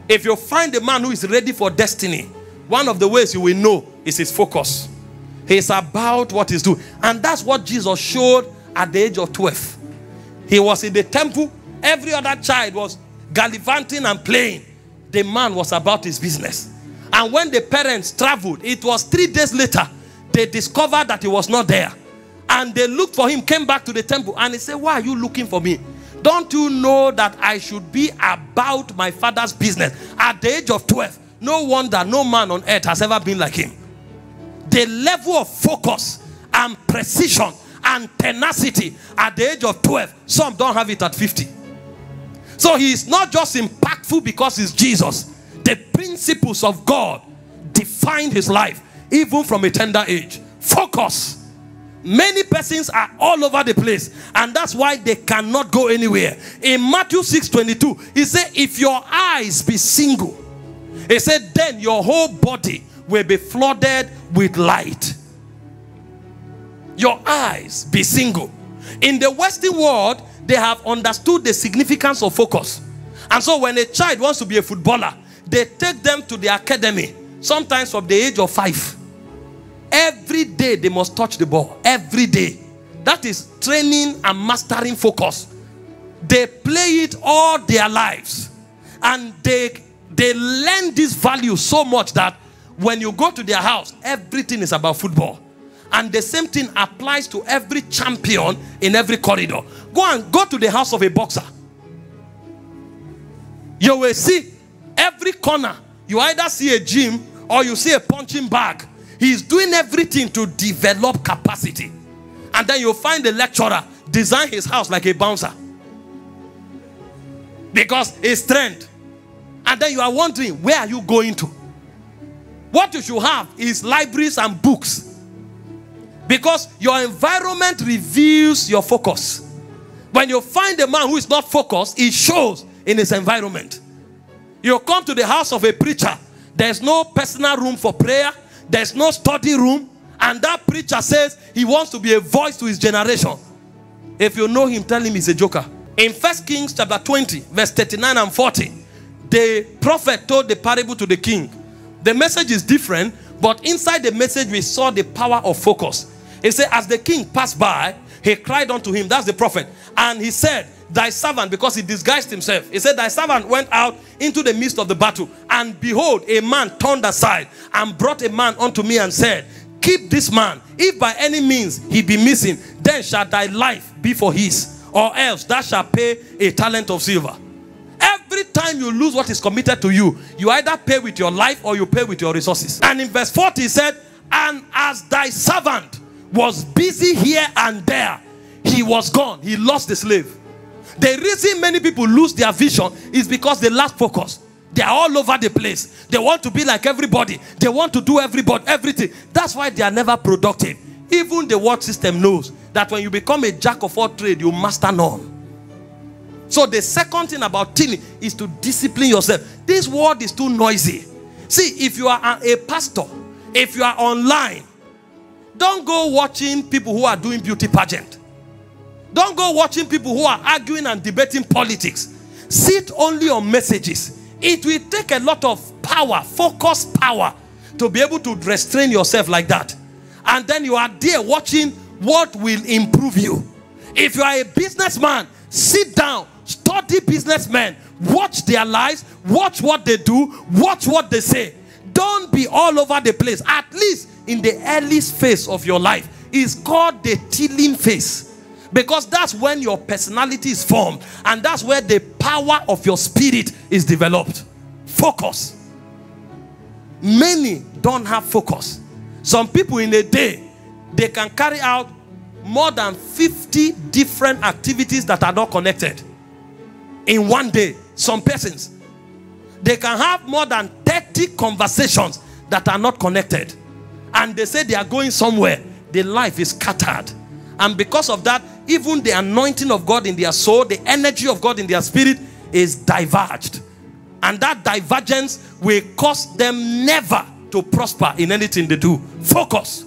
If you find a man who is ready for destiny, one of the ways you will know is his focus. He's about what he's doing. And that's what Jesus showed at the age of 12. He was in the temple. Every other child was gallivanting and playing. The man was about his business. And when the parents traveled, it was 3 days later, they discovered that he was not there. And they looked for him, came back to the temple, and he said, why are you looking for me? Don't you know that I should be about my father's business? At the age of 12, no wonder no man on earth has ever been like him. The level of focus and precision and tenacity at the age of 12, some don't have it at 50. So he is not just impactful because he's Jesus. The principles of God defined his life even from a tender age. Focus. Many persons are all over the place, and that's why they cannot go anywhere. In Matthew 6:22, he said, if your eyes be single, he said, then your whole body will be flooded with light. Your eyes be single. In the Western world, they have understood the significance of focus. And so when a child wants to be a footballer, they take them to the academy, sometimes from the age of 5. Every day they must touch the ball. Every day. That is training and mastering focus. They play it all their lives. And they learn this value so much that when you go to their house, everything is about football. And the same thing applies to every champion in every corridor. Go to the house of a boxer. You will see every corner. You either see a gym or you see a punching bag. He's doing everything to develop capacity. And then you'll find the lecturer design his house like a bouncer. Because it's trend. And then you are wondering, where are you going to? What you should have is libraries and books. Because your environment reveals your focus. When you find a man who is not focused, it shows in his environment. You come to the house of a preacher. There's no personal room for prayer. There's no study room. And that preacher says he wants to be a voice to his generation. If you know him, tell him he's a joker. In 1 Kings chapter 20, verse 39 and 40, the prophet told the parable to the king. The message is different, but inside the message we saw the power of focus. He said, as the king passed by, he cried unto him. That's the prophet. And he said, thy servant, because he disguised himself, he said, thy servant went out into the midst of the battle, and behold, a man turned aside and brought a man unto me and said, keep this man. If by any means he be missing, then shall thy life be for his, or else thou shalt pay a talent of silver. Every time you lose what is committed to you, you either pay with your life or you pay with your resources. And in verse 40 he said, and as thy servant was busy here and there, he was gone. He lost the slave. The reason many people lose their vision is because they lack focus. They are all over the place. They want to be like everybody. They want to do everything. That's why they are never productive. Even the world system knows that when you become a jack of all trades, you master none. So the second thing about thinking is to discipline yourself. This world is too noisy. See, if you are a pastor, if you are online, don't go watching people who are doing beauty pageant. Don't go watching people who are arguing and debating politics. Sit only on messages. It will take a lot of power, focused power, to be able to restrain yourself like that. And then you are there watching what will improve you. If you are a businessman, sit down, study businessmen, watch their lives, watch what they do, watch what they say. Don't be all over the place. At least in the earliest phase of your life is called the tilling phase. Because that's when your personality is formed. And that's where the power of your spirit is developed. Focus. Many don't have focus. Some people in a day, they can carry out more than 50 different activities that are not connected. In one day, some persons, they can have more than 30 conversations that are not connected. And they say they are going somewhere. Their life is scattered. And because of that, even the anointing of God in their soul, the energy of God in their spirit is diverged. And that divergence will cause them never to prosper in anything they do. Focus.